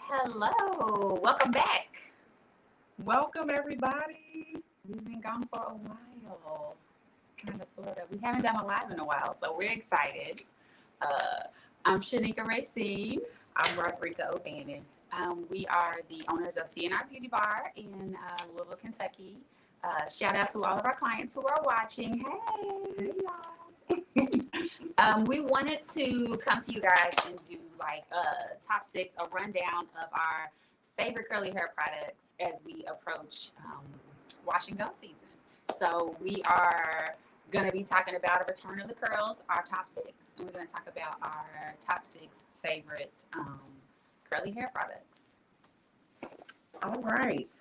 Hello, welcome back. Welcome, everybody. We've been gone for a while, kind of, sort of. We haven't done a live in a while, so we're excited. I'm Shanika Racine. I'm Rodrika O'Bannon. We are the owners of C&R Beauty Bar in Louisville, Kentucky. Shout out to all of our clients who are watching. Hey, y'all. We wanted to come to you guys and do like a top 6, a rundown of our favorite curly hair products as we approach wash and go season. So we are going to be talking about a return of the curls, our top 6, and we're going to talk about our top 6 favorite curly hair products. All right.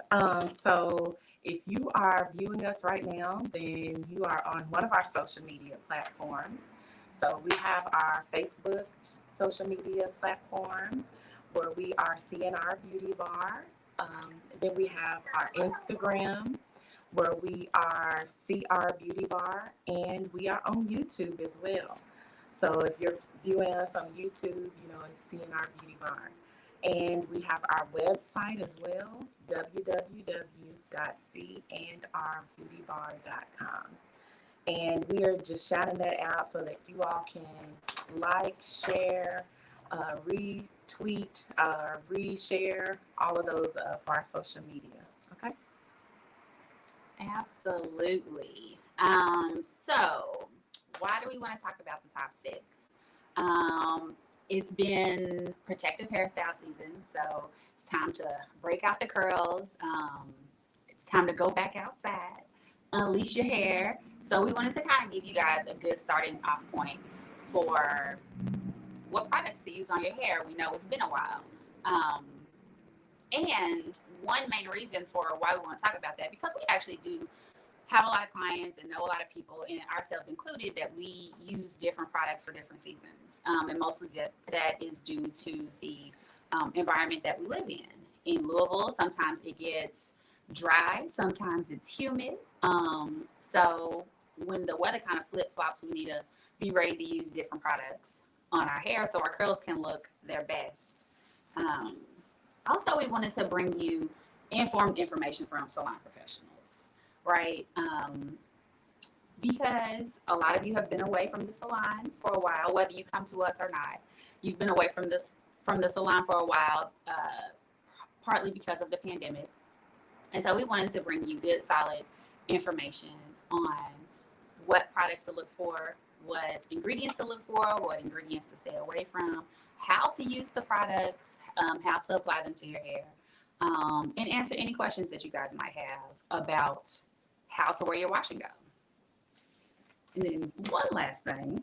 So if you are viewing us right now, then you are on one of our social media platforms. So we have our Facebook social media platform where we are C&R Beauty Bar. Then we have our Instagram where we are CR Beauty Bar, and we are on YouTube as well. So if you're viewing us on YouTube, it's C&R Beauty Bar. And we have our website as well, www.candrbeautybar.com. And we are just shouting that out so that you all can like, share, retweet, reshare, all of those for our social media. Okay? Absolutely. So why do we want to talk about the top 6? It's been protective hairstyle season, so it's time to break out the curls. It's time to go back outside, unleash your hair. So we wanted to kind of give you guys a good starting off point for what products to use on your hair. We know it's been a while. And one main reason for why we want to talk about that, because we actually do have a lot of clients and know a lot of people, and ourselves included, that we use different products for different seasons. And mostly that is due to the environment that we live in. In Louisville, sometimes it gets dry, sometimes it's humid. So when the weather kind of flip-flops, we need to be ready to use different products on our hair so our curls can look their best. Also, we wanted to bring you informed information from salon professionals, right? Because a lot of you have been away from the salon for a while, whether you come to us or not. You've been away from the salon for a while, partly because of the pandemic. And so we wanted to bring you good, solid information on what products to look for, what ingredients to look for, what ingredients to stay away from, how to use the products, how to apply them to your hair, and answer any questions that you guys might have about how to wear your wash and go. And then one last thing,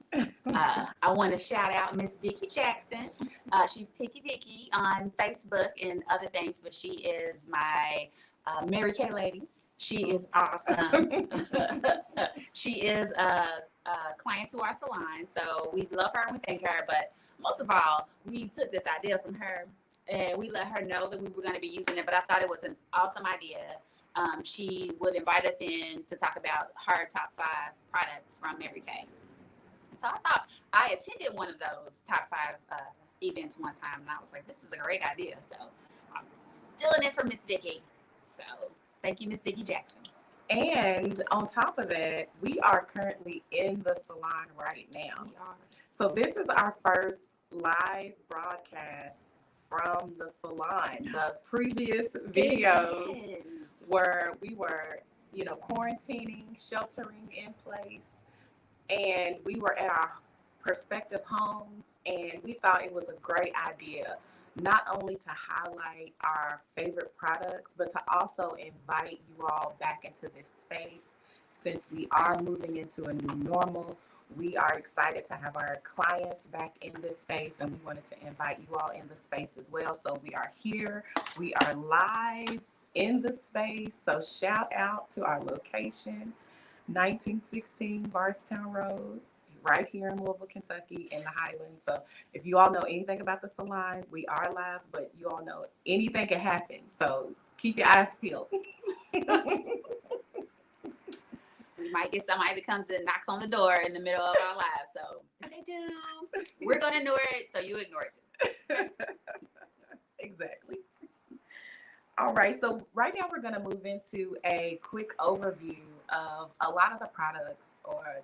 I want to shout out Miss Vicki Jackson. She's Picky Vicky on Facebook and other things, but she is my Mary Kay lady. She is awesome. She is a client to our salon, so we love her and we thank her. But most of all, we took this idea from her and we let her know that we were going to be using it. But I thought it was an awesome idea. She would invite us in to talk about her top 5 products from Mary Kay. So I thought I attended one of those top 5 events one time, and I was like, this is a great idea. So I'm stealing it from Miss Vicki. So thank you, Miss Vicki Jackson. And on top of that, we are currently in the salon right now. We are. So this is our first live broadcast from the salon. The previous videos where we were, quarantining, sheltering in place, and we were at our prospective homes, and we thought it was a great idea not only to highlight our favorite products, but to also invite you all back into this space. Since we are moving into a new normal, we are excited to have our clients back in this space, and we wanted to invite you all in the space as well. So we are here. We are live in the space. So shout out to our location, 1916 Bardstown Road, right here in Louisville, Kentucky, in the Highlands. So if you all know anything about the salon, we are live, but you all know anything can happen. So keep your eyes peeled. We might get somebody that comes and knocks on the door in the middle of our lives. So if they do, we're going to ignore it, so you ignore it too. Exactly. All right, so right now we're going to move into a quick overview of a lot of the products, or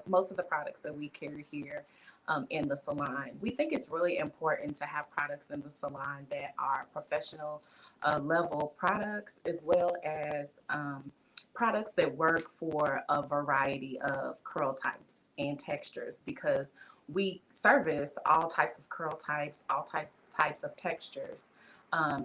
most of the products that we carry here in the salon. We think it's really important to have products in the salon that are professional level products, as well as products that work for a variety of curl types and textures, because we service all types of curl types, all types of textures.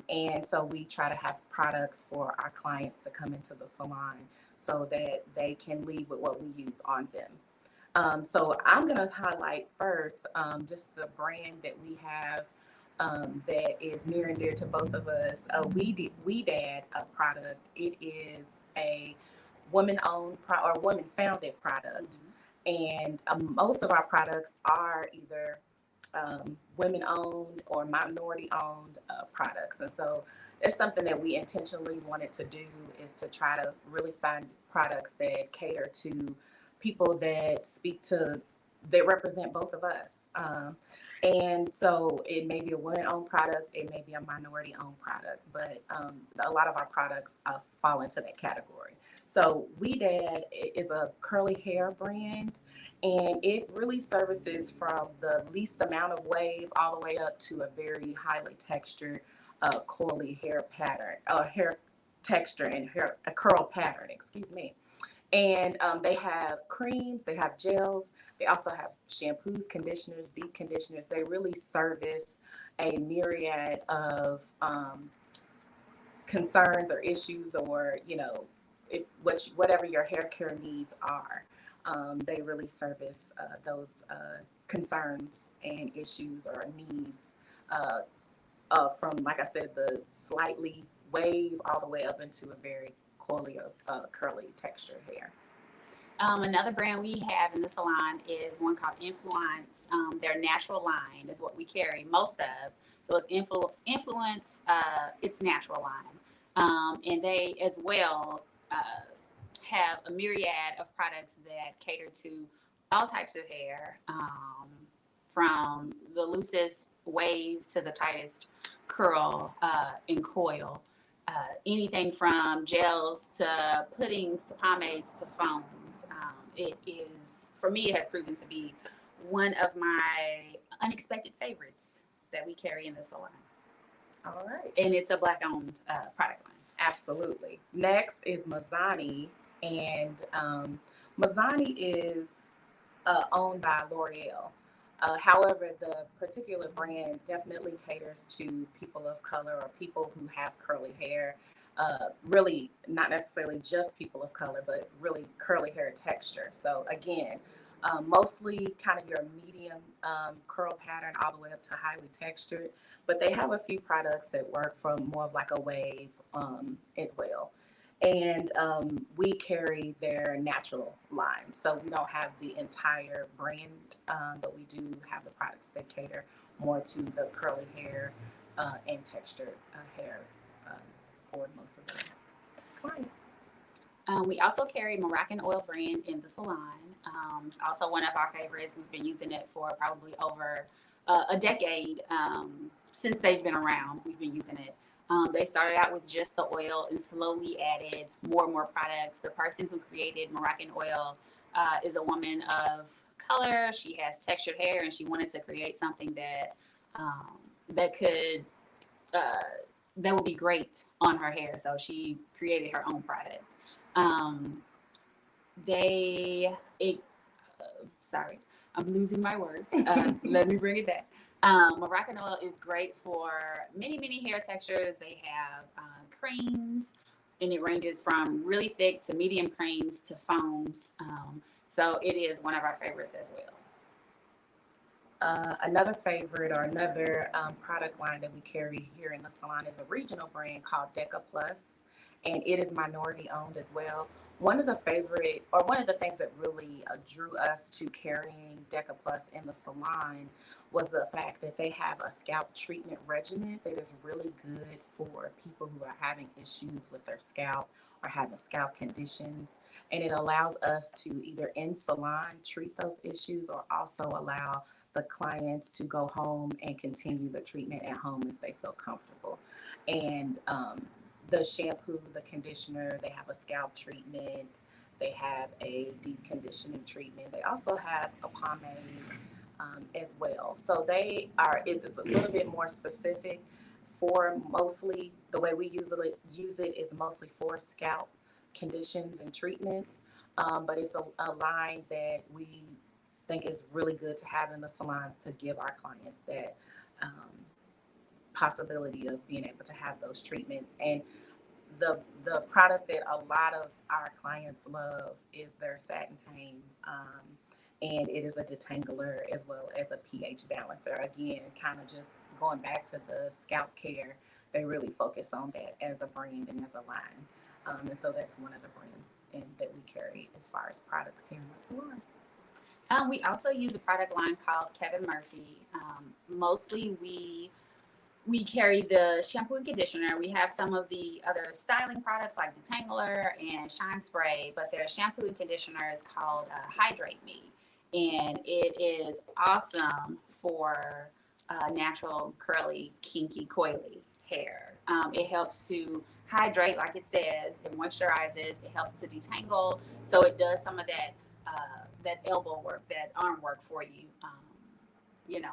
And so we try to have products for our clients to come into the salon so that they can leave with what we use on them. So I'm going to highlight first just the brand that we have that is near and dear to both of us. Weedad product. It is a woman-owned or woman-founded product, and most of our products are either women-owned or minority-owned products. And so it's something that we intentionally wanted to do, is to try to really find products that cater to people that that represent both of us. And so it may be a women-owned product, it may be a minority-owned product, but a lot of our products fall into that category. So Weedad is a curly hair brand, and it really services from the least amount of wave all the way up to a very highly textured, coily hair pattern, hair texture and a curl pattern, excuse me. And they have creams, they have gels, they also have shampoos, conditioners, deep conditioners. They really service a myriad of concerns or issues, or whatever your hair care needs are. They really service those concerns and issues or needs from, like I said, the slightly wave all the way up into a very coily, curly textured hair. Another brand we have in the salon is one called Influence. Their natural line is what we carry most of. So it's Influence, it's natural line. And they as well have a myriad of products that cater to all types of hair, from the loosest wave to the tightest curl and coil. Anything from gels to puddings to pomades to foams. It is, for me, it has proven to be one of my unexpected favorites that we carry in the salon. All right. And it's a Black-owned product line. Absolutely. Next is Mizani, and Mizani is owned by L'Oreal. However, the particular brand definitely caters to people of color or people who have curly hair. Really, not necessarily just people of color, but really curly hair texture. So again, mostly kind of your medium curl pattern all the way up to highly textured. But they have a few products that work from more of like a wave as well. And we carry their natural line. So we don't have the entire brand, but we do have the products that cater more to the curly hair and textured hair for most of the clients. We also carry Moroccan Oil brand in the salon. It's also one of our favorites. We've been using it for probably over a decade. Since they've been around, we've been using it. They started out with just the oil and slowly added more and more products. The person who created Moroccan Oil is a woman of color. She has textured hair, and she wanted to create something that that would be great on her hair. So she created her own product. Sorry, I'm losing my words. Let me bring it back. Moroccan Oil is great for many hair textures. They have creams, and it ranges from really thick to medium creams to foams. So it is one of our favorites as well. Another favorite, or another product line that we carry here in the salon, is a regional brand called Deca Plus, and it is minority owned as well. One of the things that really drew us to carrying Deca Plus in the salon was the fact that they have a scalp treatment regimen that is really good for people who are having issues with their scalp or having scalp conditions. And it allows us to either in salon treat those issues, or also allow the clients to go home and continue the treatment at home if they feel comfortable. And the shampoo, the conditioner. They have a scalp treatment. They have a deep conditioning treatment. They also have a pomade as well. So it's a little bit more specific for mostly the way we use it is mostly for scalp conditions and treatments. But it's a line that we think is really good to have in the salon to give our clients that possibility of being able to have those treatments. And the product that a lot of our clients love is their satin tame, and it is a detangler as well as a pH balancer. Again, kind of just going back to the scalp care, they really focus on that as a brand and as a line. And so that's one of the brands that we carry as far as products here in the salon. We also use a product line called Kevin Murphy. Mostly we carry the shampoo and conditioner. We have some of the other styling products like Detangler and Shine Spray, but their shampoo and conditioner is called Hydrate Me. And it is awesome for natural, curly, kinky, coily hair. It helps to hydrate, like it says, it moisturizes, it helps to detangle. So it does some of that elbow work, that arm work for you.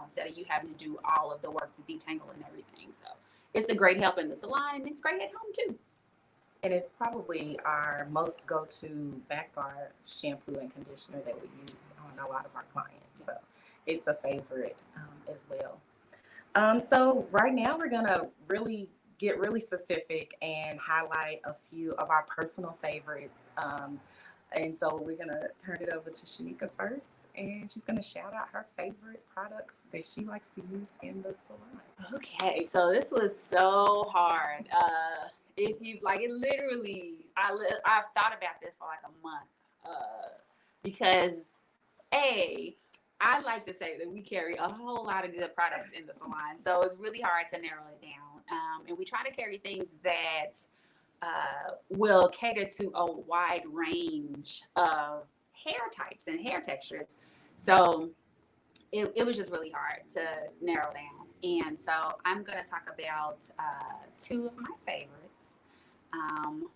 Instead of you having to do all of the work to detangle and everything. So it's a great help in the salon, and it's great at home too. And it's probably our most go-to back guard shampoo and conditioner that we use on a lot of our clients. So it's a favorite as well. So right now we're gonna get really specific and highlight a few of our personal favorites. And so we're going to turn it over to Shanika first, and she's going to shout out her favorite products that she likes to use in the salon. Okay, so this was so hard. If you like it, literally, I've thought about this for like a month because I like to say that we carry a whole lot of good products in the salon, so it's really hard to narrow it down. And we try to carry things that will cater to a wide range of hair types and hair textures. So it was just really hard to narrow down. And so I'm going to talk about two of my favorites.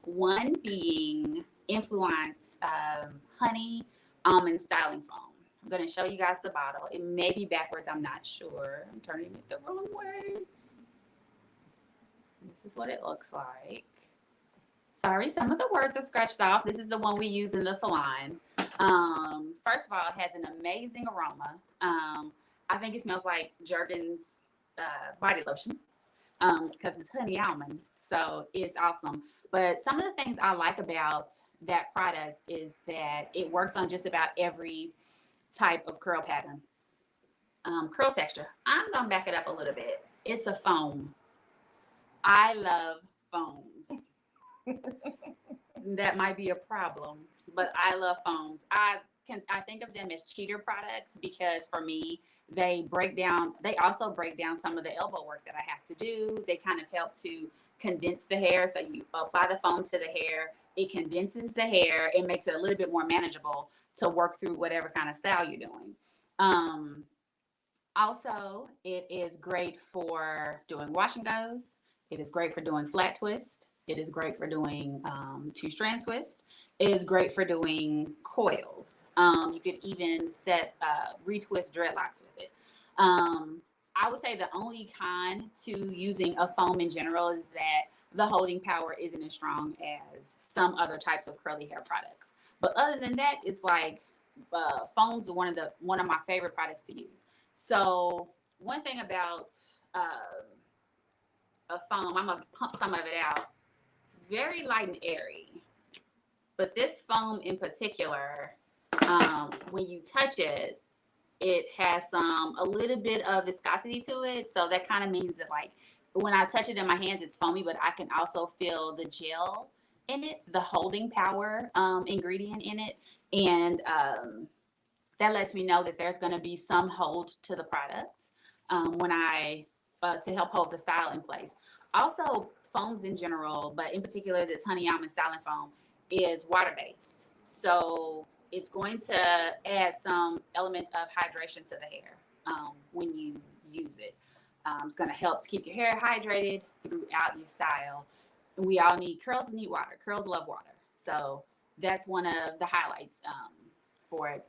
One being Influence Honey Almond Styling Foam. I'm going to show you guys the bottle. It may be backwards. I'm not sure. I'm turning it the wrong way. This is what it looks like. Sorry, some of the words are scratched off. This is the one we use in the salon. First of all, it has an amazing aroma. I think it smells like Jergens body lotion because it's honey almond. So it's awesome. But some of the things I like about that product is that it works on just about every type of curl pattern. Curl texture. I'm going to back it up a little bit. It's a foam. I love foams. That might be a problem, but I love foams. I think of them as cheater products because for me, they also break down some of the elbow work that I have to do. They kind of help to condense the hair. So you apply the foam to the hair, it condenses the hair, it makes it a little bit more manageable to work through whatever kind of style you're doing. Also, it is great for doing wash and goes. It is great for doing flat twist. It is great for doing two-strand twist. It is great for doing coils. You could even set retwist dreadlocks with it. I would say the only con to using a foam in general is that the holding power isn't as strong as some other types of curly hair products. But other than that, it's like foams are one of my favorite products to use. So one thing about a foam, I'm gonna pump some of it out. It's very light and airy, but this foam in particular, when you touch it, it has a little bit of viscosity to it. So that kind of means that like when I touch it in my hands, it's foamy, but I can also feel the gel in it, the holding power ingredient in it. And that lets me know that there's going to be some hold to the product to help hold the style in place. Also, foams in general, but in particular this honey almond styling foam is water-based. So it's going to add some element of hydration to the hair when you use it. It's going to help to keep your hair hydrated throughout your style. we all need curls need water. Curls love water. So that's one of the highlights for it.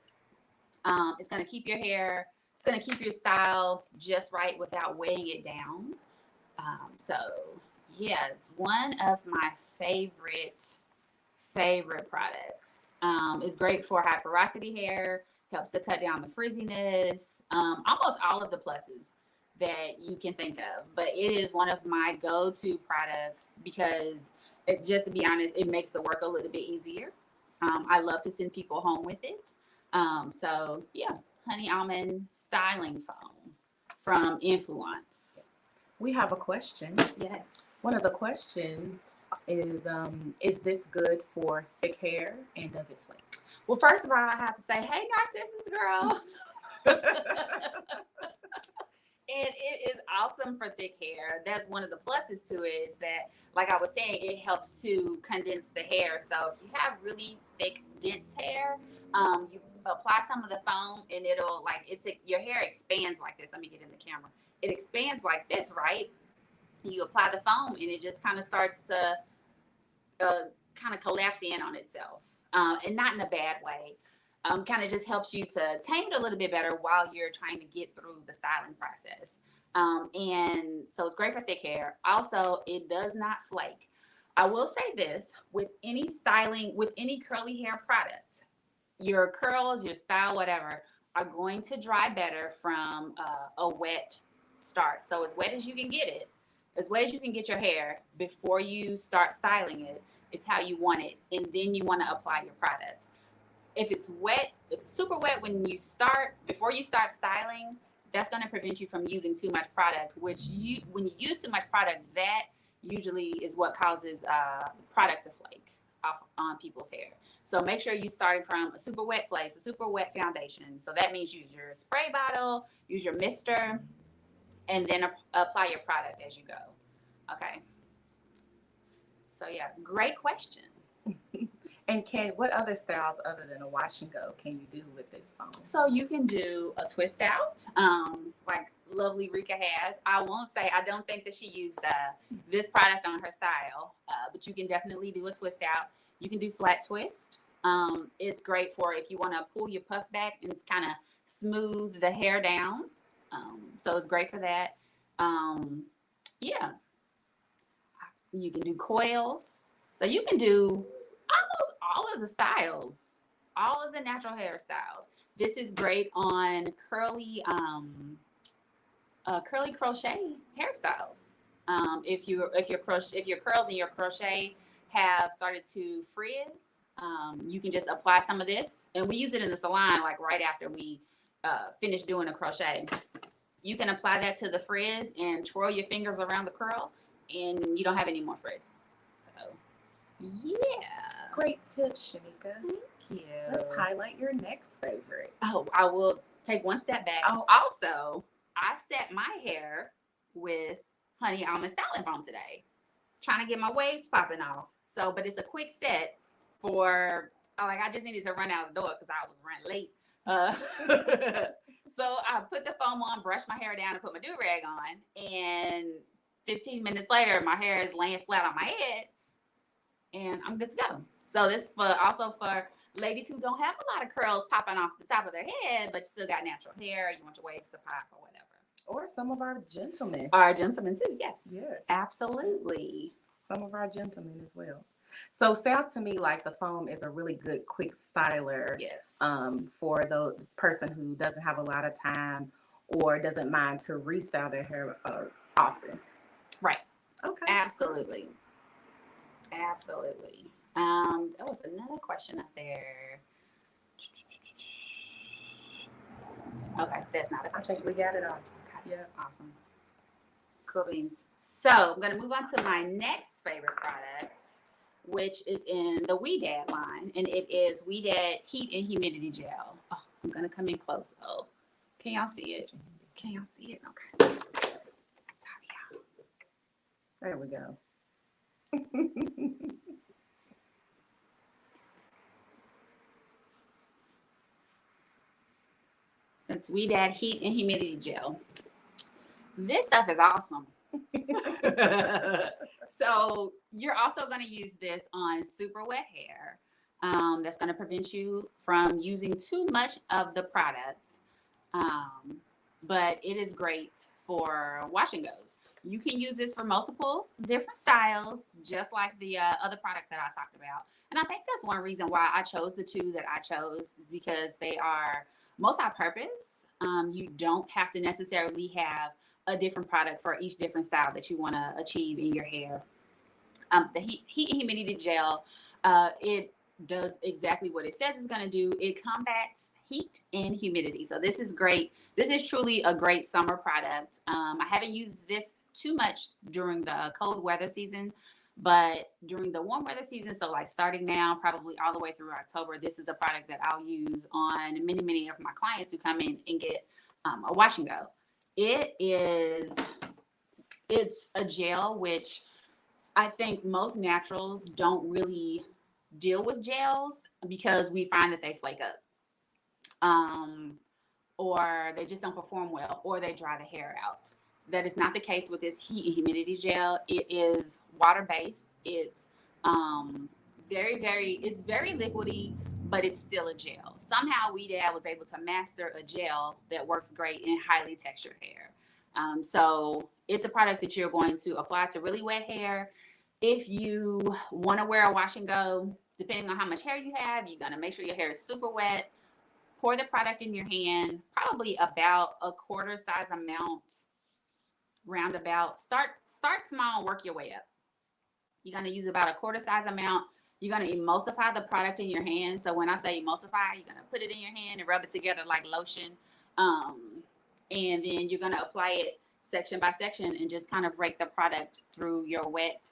It's going to keep your hair, it's going to keep your style just right without weighing it down. So yeah, it's one of my favorite products. It's great for high porosity hair, helps to cut down the frizziness, almost all of the pluses that you can think of. But it is one of my go-to products because, just to be honest, it makes the work a little bit easier. I love to send people home with it. So yeah, honey almond styling foam from Influence. We have a question. Yes. One of the questions is this good for thick hair and does it flake? Well, first of all, I have to say, hey, Narcissus girl. And it is awesome for thick hair. That's one of the pluses to it is that, like I was saying, it helps to condense the hair. So if you have really thick, dense hair, you apply some of the foam and it'll your hair expands like this. Let me get in the camera. It expands like this, right? You apply the foam and it just kind of starts to kind of collapse in on itself, and not in a bad way. Kind of just helps you to tame it a little bit better while you're trying to get through the styling process. And so it's great for thick hair. Also, it does not flake. I will say this, with any styling, with any curly hair product, your curls, your style, whatever, are going to dry better from a wet start. So as wet as you can get it, as wet as you can get your hair before you start styling it, is how you want it. And then you want to apply your products. If it's wet, if it's super wet when you start, before you start styling, that's going to prevent you from using too much product, when you use too much product, that usually is what causes product to flake off on people's hair. So make sure you starting from a super wet place, a super wet foundation. So that means use your spray bottle, use your mister, and then apply your product as you go. Okay. So yeah, great question. And what other styles other than a wash and go can you do with this foam? So you can do a twist out, like lovely Rika has. I won't say, I don't think that she used this product on her style, but you can definitely do a twist out. You can do flat twist. It's great for if you want to pull your puff back and kind of smooth the hair down. So it's great for that. Yeah. You can do coils. So you can do almost all of the styles, all of the natural hairstyles. This is great on curly crochet hairstyles. If your curls and your crochet have started to frizz, you can just apply some of this, and we use it in the salon like right after we finish doing a crochet. You can apply that to the frizz and twirl your fingers around the curl, and you don't have any more frizz. So, yeah. Great tip, Shanika. Thank you. Let's highlight your next favorite. Oh, I will take one step back. Oh, also, I set my hair with honey almond styling foam today, trying to get my waves popping off. So, but it's a quick set for, I just needed to run out the door because I was running late. So I put the foam on, brushed my hair down, and put my do-rag on. And 15 minutes later, my hair is laying flat on my head, and I'm good to go. So this is also for ladies who don't have a lot of curls popping off the top of their head, but you still got natural hair. You want your waves to pop or whatever. Or some of our gentlemen. Our gentlemen too, yes. Yes. Absolutely. Some of our gentlemen as well. So sounds to me like the foam is a really good quick styler. Yes. For the person who doesn't have a lot of time or doesn't mind to restyle their hair often. Right. Okay. Absolutely. Absolutely. There was another question up there. Okay, that's not a question. I think we got it all. Okay. Yeah. Awesome. Cool beans. So I'm going to move on to my next favorite product, which is in the Weedad line, and it is Weedad Heat and Humidity Gel. Oh, I'm going to come in close. Oh, can y'all see it? Can y'all see it? Okay. Sorry, y'all. There we go. It's Weedad Heat and Humidity Gel. This stuff is awesome. So you're also going to use this on super wet hair. That's going to prevent you from using too much of the product. Um, but it is great for wash and goes. You can use this for multiple different styles, just like the other product that I talked about. And I think that's one reason why I chose the two that I chose is because they are multi-purpose. You don't have to necessarily have a different product for each different style that you want to achieve in your hair. The heat and humidity gel, it does exactly what it says it's going to do. It combats heat and humidity. So this is great. This is truly a great summer product. I haven't used this too much during the cold weather season, but during the warm weather season, so like starting now, probably all the way through October, this is a product that I'll use on many of my clients who come in and get a wash and go. It's a gel, which I think most naturals don't really deal with gels because we find that they flake up, or they just don't perform well, or they dry the hair out. That is not the case with this heat and humidity gel. It is water based. It's it's very liquidy, but it's still a gel. Somehow We Dad was able to master a gel that works great in highly textured hair. So it's a product that you're going to apply to really wet hair. If you want to wear a wash and go, depending on how much hair you have, you're going to make sure your hair is super wet. Pour the product in your hand, probably about a quarter size amount, roundabout. Start small and work your way up. You're going to use about a quarter size amount. You're going to emulsify the product in your hand. So when I say emulsify, you're going to put it in your hand and rub it together like lotion. And then you're going to apply it section by section and just kind of rake the product through your wet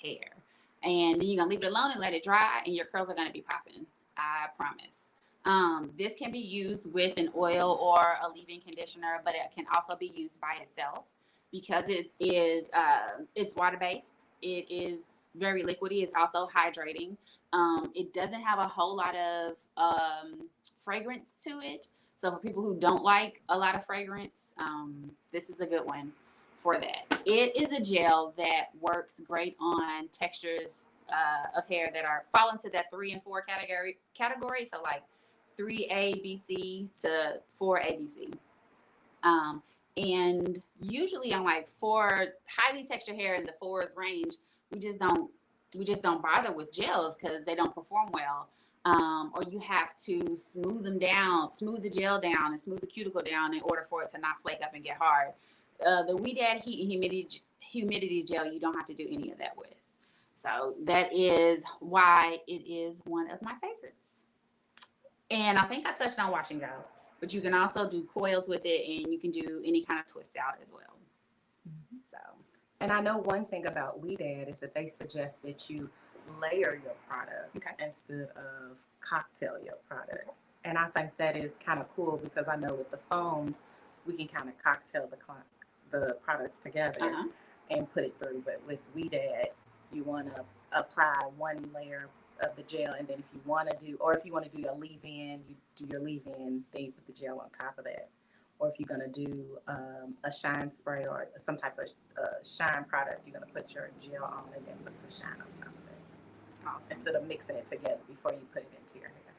hair. And then you're going to leave it alone and let it dry, and your curls are going to be popping. I promise. This can be used with an oil or a leave-in conditioner, but it can also be used by itself because it's water-based. It is very liquidy. It's also hydrating. It doesn't have a whole lot of fragrance to it. So for people who don't like a lot of fragrance, this is a good one for that. It is a gel that works great on textures of hair that fall into that 3 and 4 category. So like 3A, BC to 4 ABC. And usually on like 4 highly textured hair in the 4s range, we just don't bother with gels because they don't perform well. Or you have to smooth the gel down and smooth the cuticle down in order for it to not flake up and get hard. The We Dad Heat and Humidity Gel, you don't have to do any of that with. So that is why it is one of my favorites. And I think I touched on wash and go, but you can also do coils with it, and you can do any kind of twist out as well. Mm-hmm. So, and I know one thing about We Dad is that they suggest that you layer your product instead of cocktail your product. And I think that is kind of cool because I know with the foams, we can kind of cocktail the products together and put it through. But with We Dad, you want to apply one layer of the gel, and then if you want to do your leave-in, you do your leave-in, then you put the gel on top of that. Or if you're going to do a shine spray or some type of shine product, you're going to put your gel on and then put the shine on top of it. Awesome. Instead of mixing it together before you put it into your hair.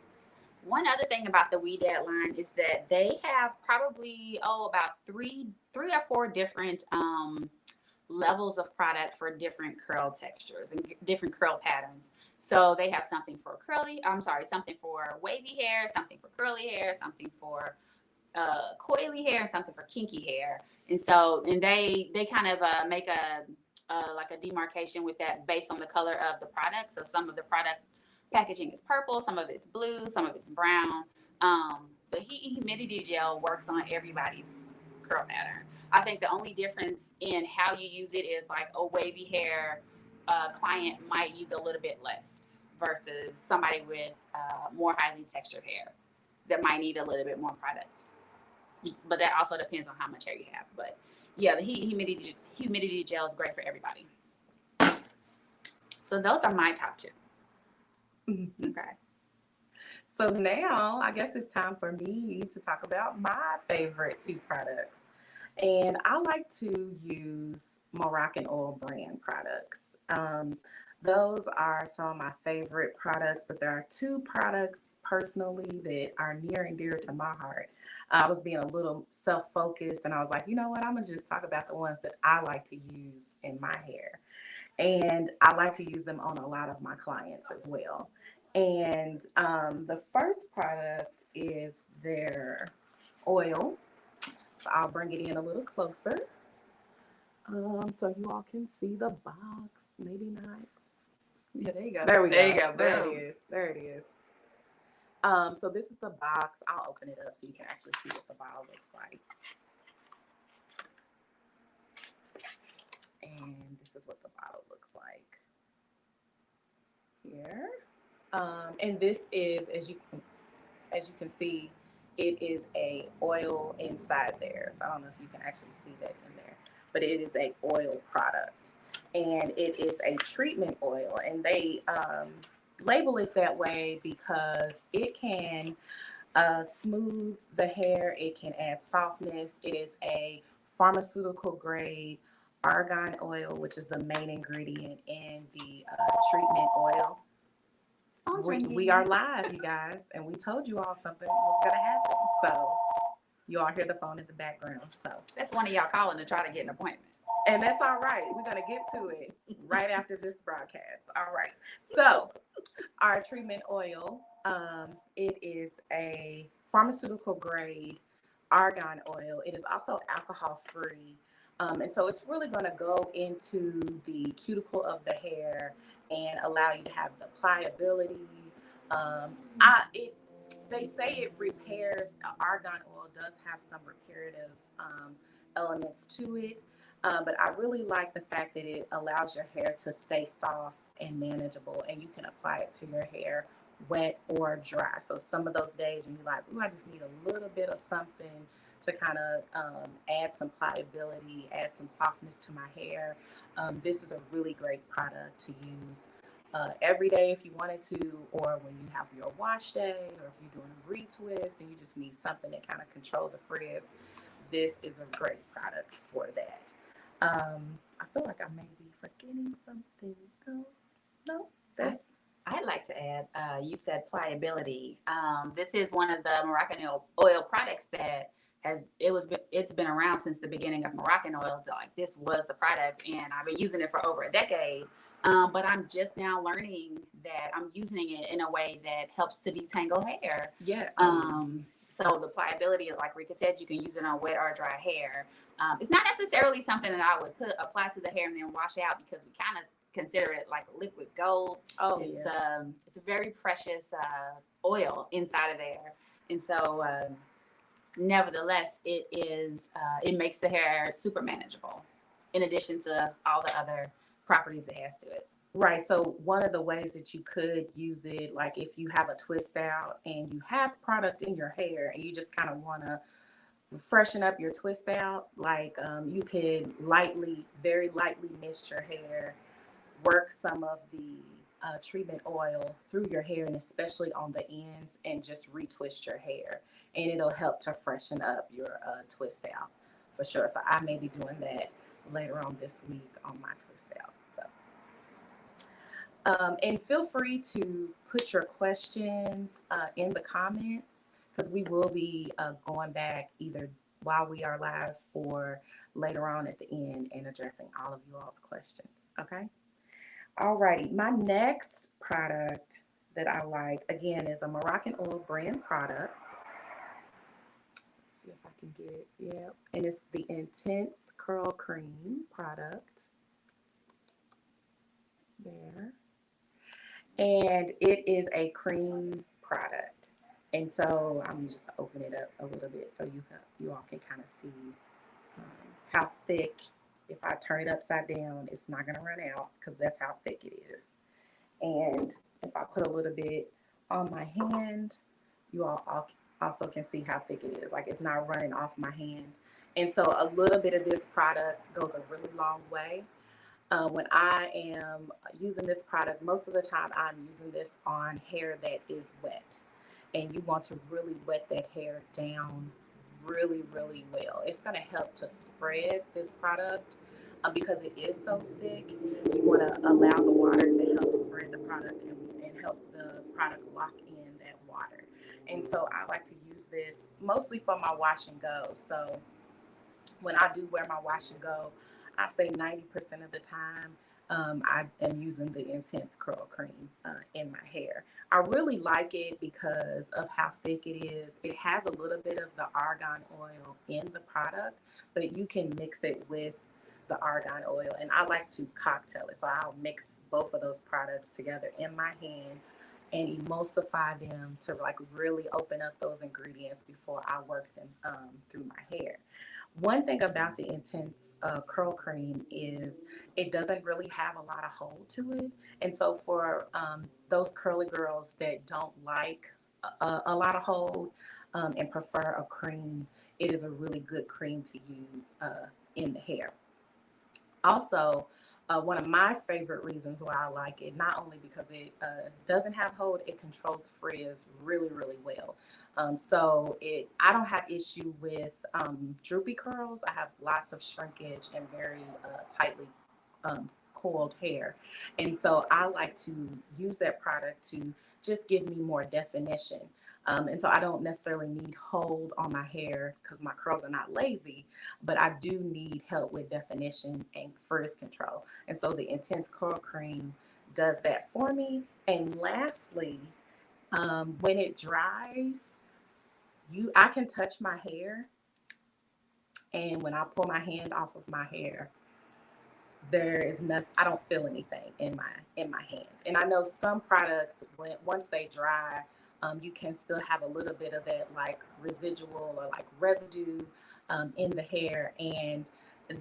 One other thing about the We Dad line is that they have probably about three or four different levels of product for different curl textures and different curl patterns. So they have something for something for wavy hair, something for curly hair, something for coily hair, and something for kinky hair. And they kind of make like a demarcation with that based on the color of the product. So some of the product packaging is purple, some of it's blue, some of it's brown. The heat and humidity gel works on everybody's curl pattern. I think the only difference in how you use it is like a wavy hair client might use a little bit less versus somebody with more highly textured hair that might need a little bit more product. But that also depends on how much hair you have. But yeah, the heat and humidity gel is great for everybody. So those are my top 2. Mm-hmm. Okay. So now I guess it's time for me to talk about my favorite 2 products. And I like to use Moroccan Oil brand products. Those are some of my favorite products, but there are two products personally that are near and dear to my heart. I was being a little self-focused and I was like, you know what, I'm gonna just talk about the ones that I like to use in my hair. And I like to use them on a lot of my clients as well. And the first product is their oil. So I'll bring it in a little closer so you all can see the box. Maybe not. Yeah, there you go. There we There go. you go. There Boom. it is. There it is. So this is the box. I'll open it up so you can actually see what the bottle looks like. And this is what the bottle looks like here. And this is, as you can see, it is a oil inside there. So I don't know if you can actually see that in there, but it is a oil product, and it is a treatment oil, and they label it that way because it can smooth the hair. It can add softness. It is a pharmaceutical grade argan oil, which is the main ingredient in the treatment oil. We are live, you guys, and we told you all something was going to happen. So you all hear the phone in the background. So That's one of y'all calling to try to get an appointment. and that's all right. We're going to get to it right after this broadcast. All right. So our treatment oil, it is a pharmaceutical grade argan oil. It is also alcohol free. And so it's really going to go into the cuticle of the hair and allow you to have the pliability. They say it repairs. Argan oil does have some reparative elements to it, but I really like the fact that it allows your hair to stay soft and manageable, and you can apply it to your hair wet or dry. So some of those days when you're like, ooh, I just need a little bit of something to kind of add some pliability, add some softness to my hair, this is a really great product to use every day if you wanted to, or when you have your wash day, or if you're doing a retwist and you just need something to kind of control the frizz. This is a great product for that. I feel like I may be forgetting something else. No, that's. I'd like to add, you said pliability. This is one of the Moroccan oil products that it's been around since the beginning of Moroccan oil. Like, this was the product, and I've been using it for over a decade. But I'm just now learning that I'm using it in a way that helps to detangle hair. Yeah. So the pliability, like Rika said, you can use it on wet or dry hair. It's not necessarily something that I would apply to the hair and then wash out, because we kind of consider it like liquid gold. Oh, it's a very precious oil inside of there, and so nevertheless, it makes the hair super manageable, in addition to all the other properties it has to it. Right. So one of the ways that you could use it, like if you have a twist out and you have product in your hair and you just kind of want to freshen up your twist out, like you could very lightly mist your hair, work some of the treatment oil through your hair, and especially on the ends, and just retwist your hair, and it'll help to freshen up your twist out for sure. So I may be doing that later on this week on my twist out. And feel free to put your questions in the comments, because we will be going back either while we are live or later on at the end and addressing all of you all's questions. Okay. Alrighty. My next product that I like, again, is a Moroccan Oil brand product. Let's see if I can get it. Yeah. And it's the Intense Curl Cream product. There. And it is a cream product. And so I'm just open it up a little bit so you all can kind of see how thick. If I turn it upside down, it's not going to run out, because that's how thick it is. And if I put a little bit on my hand, you all also can see how thick it is. Like, it's not running off my hand. And so a little bit of this product goes a really long way. When I am using this product, most of the time I'm using this on hair that is wet. And you want to really wet that hair down really, really well. It's going to help to spread this product because it is so thick. You want to allow the water to help spread the product and help the product lock in that water. And so I like to use this mostly for my wash and go. So when I do wear my wash and go, I say 90% of the time, I am using the Intense Curl Cream in my hair. I really like it because of how thick it is. It has a little bit of the argan oil in the product, but you can mix it with the argan oil. And I like to cocktail it. So I'll mix both of those products together in my hand and emulsify them to like really open up those ingredients before I work them through my hair. One thing about the Intense Curl Cream is it doesn't really have a lot of hold to it. And so for those curly girls that don't like a lot of hold and prefer a cream, it is a really good cream to use in the hair. Also, one of my favorite reasons why I like it, not only because it doesn't have hold, it controls frizz really, really well. I don't have issue with droopy curls. I have lots of shrinkage and very tightly coiled hair. And so I like to use that product to just give me more definition. And so I don't necessarily need hold on my hair because my curls are not lazy, but I do need help with definition and frizz control. And so the Intense Curl Cream does that for me. And lastly, when it dries, I can touch my hair, and when I pull my hand off of my hair, there is nothing. I don't feel anything in my hand. And I know some products, once they dry, you can still have a little bit of that like residual or like residue in the hair, and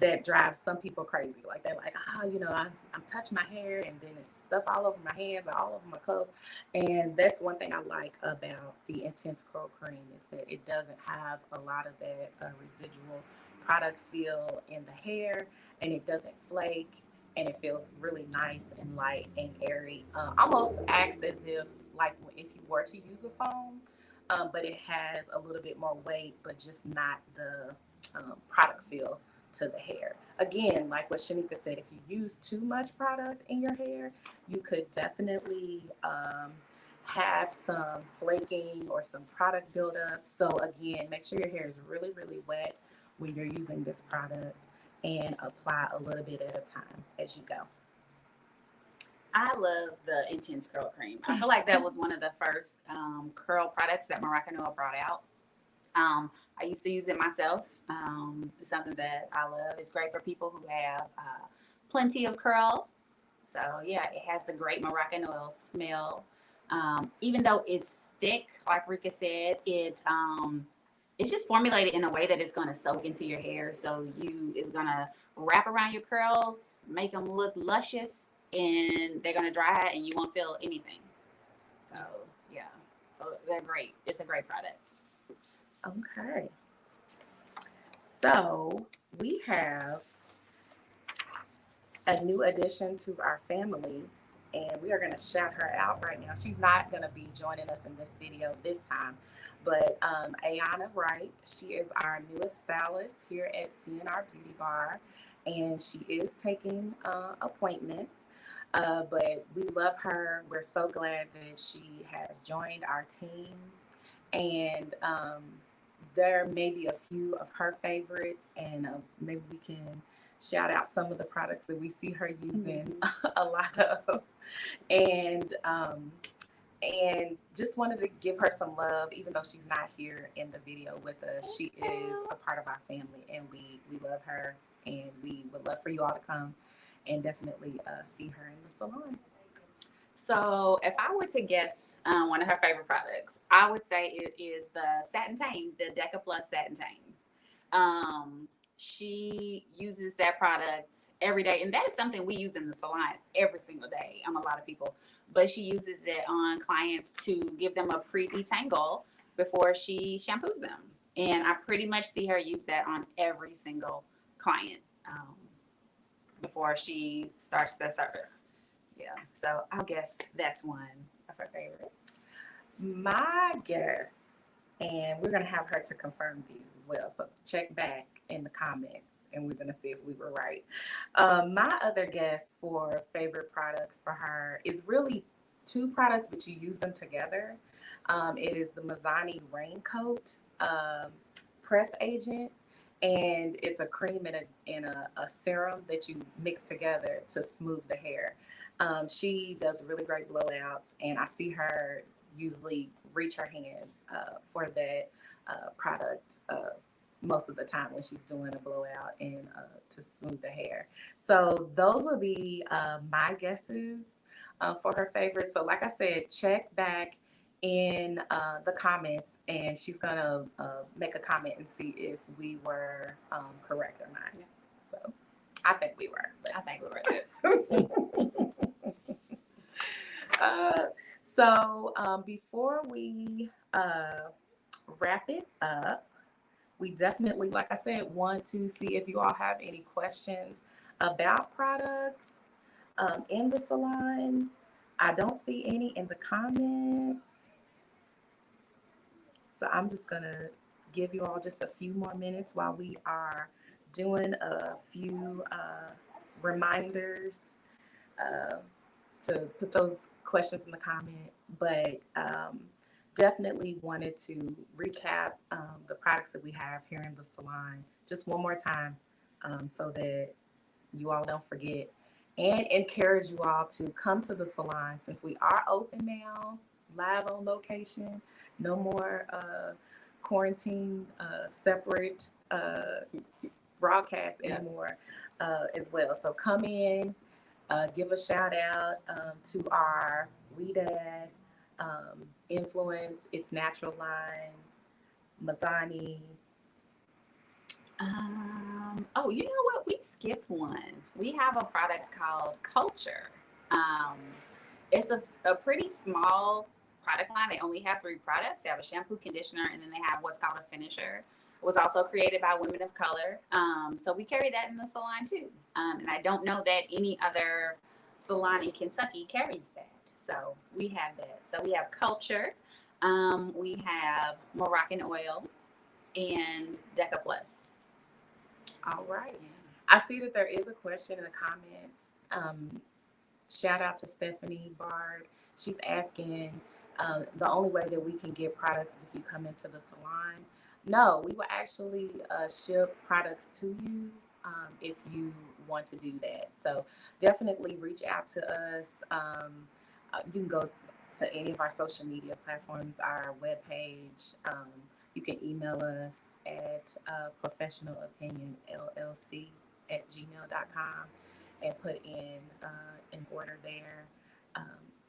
that drives some people crazy. Like they're like, I'm touching my hair, and then it's stuff all over my hands, all over my clothes. And that's one thing I like about the Intense Curl Cream is that it doesn't have a lot of that residual product feel in the hair, and it doesn't flake, and it feels really nice and light and airy. Almost acts as if like if you were to use a foam, but it has a little bit more weight, but just not the product feel to the hair. Again, like what Shanika said, if you use too much product in your hair, you could definitely have some flaking or some product buildup. So again, make sure your hair is really, really wet when you're using this product, and apply a little bit at a time as you go. I love the Intense Curl Cream. I feel like that was one of the first curl products that Moroccan Oil brought out. I used to use it myself. It's something that I love. It's great for people who have plenty of curl. So yeah, it has the great Moroccan Oil smell. Even though it's thick, like Rika said, it's just formulated in a way that it's going to soak into your hair. So it's going to wrap around your curls, make them look luscious, and they're going to dry and you won't feel anything. So yeah, they're great. It's a great product. Okay. So we have a new addition to our family, and we are going to shout her out right now. She's not going to be joining us in this video this time, but Ayanna Wright, she is our newest stylist here at C&R Beauty Bar, and she is taking appointments, but we love her. We're so glad that she has joined our team, and there may be a few of her favorites, and maybe we can shout out some of the products that we see her using a lot of, and just wanted to give her some love, even though she's not here in the video with us. She is a part of our family, and we love her, and we would love for you all to come and definitely see her in the salon. So if I were to guess one of her favorite products, I would say it is the Satin Tame, the Deca Plus Satin Tame. She uses that product every day, and that is something we use in the salon every single day on a lot of people. But she uses it on clients to give them a pre-detangle before she shampoos them. And I pretty much see her use that on every single client before she starts their service. Yeah, so I'll guess that's one of her favorites. My guess And we're going to have her to confirm these as well. So check back in the comments and we're going to see if we were right. My other guess for favorite products for her is really two products, but you use them together. It is the Mizani Raincoat Press Agent, and it's a cream and a serum that you mix together to smooth the hair. She does really great blowouts, and I see her usually reach her hands for that product most of the time when she's doing a blowout and to smooth the hair. So those will be my guesses for her favorite. So like I said, check back in the comments, and she's gonna make a comment and see if we were correct or not. Yeah. So I think we were. But I think we were too. So before we wrap it up, we definitely, like I said, want to see if you all have any questions about products in the salon. I don't see any in the comments. So I'm just going to give you all just a few more minutes while we are doing a few reminders to put those questions in the comment. But definitely wanted to recap the products that we have here in the salon just one more time so that you all don't forget, and encourage you all to come to the salon since we are open now, live on location. No more quarantine, separate broadcast anymore as well. So come in, give a shout out to our We Dad Influence, It's Natural line, Mizani. Oh, you know what? We skipped one. We have a product called Culture. It's a pretty small product line. They only have 3 products. They have a shampoo, conditioner, and then they have what's called a finisher. It was also created by women of color. So we carry that in the salon too. And I don't know that any other salon in Kentucky carries that. So we have that. So we have Culture. We have Moroccan Oil and Deca Plus. All right. I see that there is a question in the comments. Shout out to Stephanie Bard. She's asking, the only way that we can get products is if you come into the salon. No, we will actually ship products to you if you want to do that. So definitely reach out to us. You can go to any of our social media platforms, our webpage. You can email us at professionalopinionllc@gmail.com and put in an order there.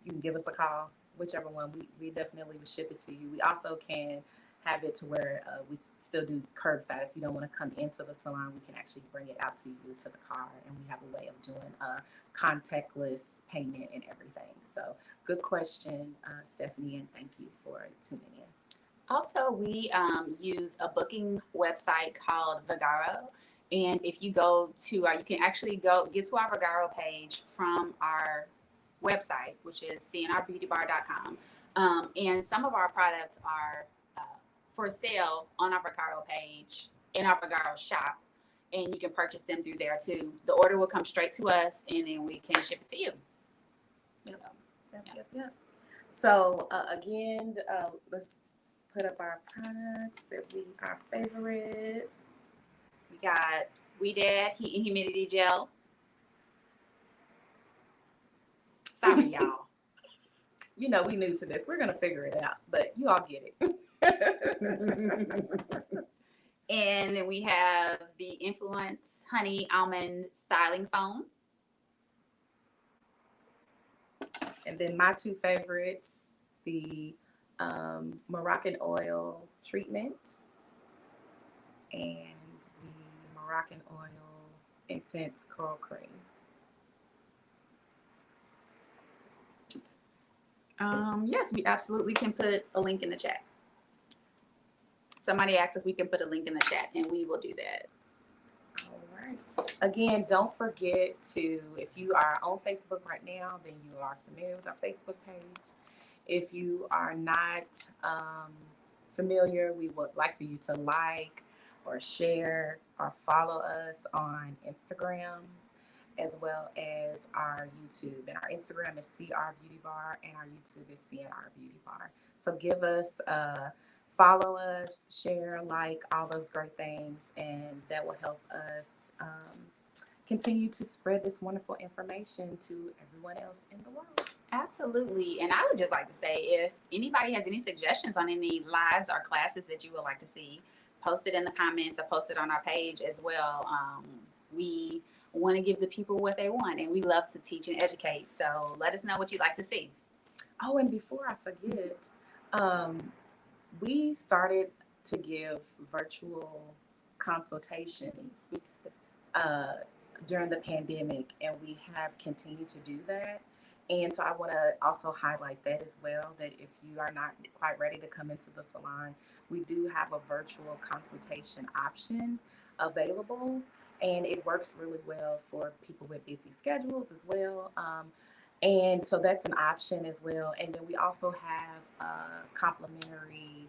You can give us a call, whichever one. We definitely will ship it to you. We also can have it to where we still do curbside. If you don't want to come into the salon, we can actually bring it out to you to the car, and we have a way of doing contactless payment and everything. So good question, Stephanie, and thank you for tuning in. Also, we use a booking website called Vagaro. And if you go to our, you can actually get to our Vagaro page from our website, which is cnrbeautybar.com. And some of our products are for sale on our Vagaro page in our Vagaro shop. And you can purchase them through there too. The order will come straight to us, and then we can ship it to you. Yep. So again, let's put up our products our favorites. We got We Dad Heat and Humidity Gel. Sorry, y'all. You know, we new to this. We're gonna figure it out, but you all get it. And then we have the Influence Honey Almond Styling Foam. And then my 2 favorites, the Moroccan Oil Treatment and the Moroccan Oil Intense Curl Cream. Yes, we absolutely can put a link in the chat. Somebody asked if we can put a link in the chat, and we will do that. All right. Again, don't forget to, if you are on Facebook right now, then you are familiar with our Facebook page. If you are not familiar, we would like for you to like or share or follow us on Instagram as well as our YouTube. And our Instagram is C&R Beauty Bar and our YouTube is C&R Beauty Bar. So give us follow us, share, like, all those great things, and that will help us continue to spread this wonderful information to everyone else in the world. Absolutely. And I would just like to say, if anybody has any suggestions on any lives or classes that you would like to see, post it in the comments or post it on our page as well. We want to give the people what they want, and we love to teach and educate. So let us know what you'd like to see. Oh, and before I forget, we started to give virtual consultations during the pandemic, and we have continued to do that. And so I want to also highlight that as well, that if you are not quite ready to come into the salon, we do have a virtual consultation option available, and it works really well for people with busy schedules as well. And so that's an option as well. And then we also have complimentary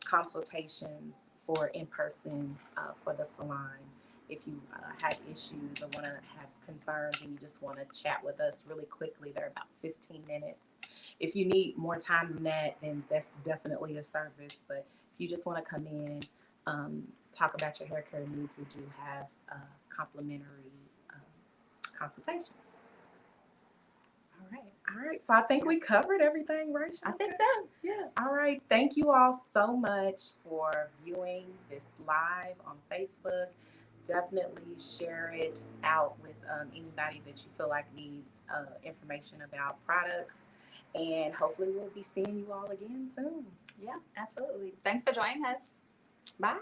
consultations for in-person for the salon. If you have issues or want to have concerns and you just want to chat with us really quickly, they're about 15 minutes. If you need more time than that, then that's definitely a service. But if you just want to come in, talk about your hair care needs, we do have complimentary consultations. All right. So I think we covered everything, right? I think so. Yeah. All right. Thank you all so much for viewing this live on Facebook. Definitely share it out with anybody that you feel like needs information about products. And hopefully we'll be seeing you all again soon. Yeah, absolutely. Thanks for joining us. Bye.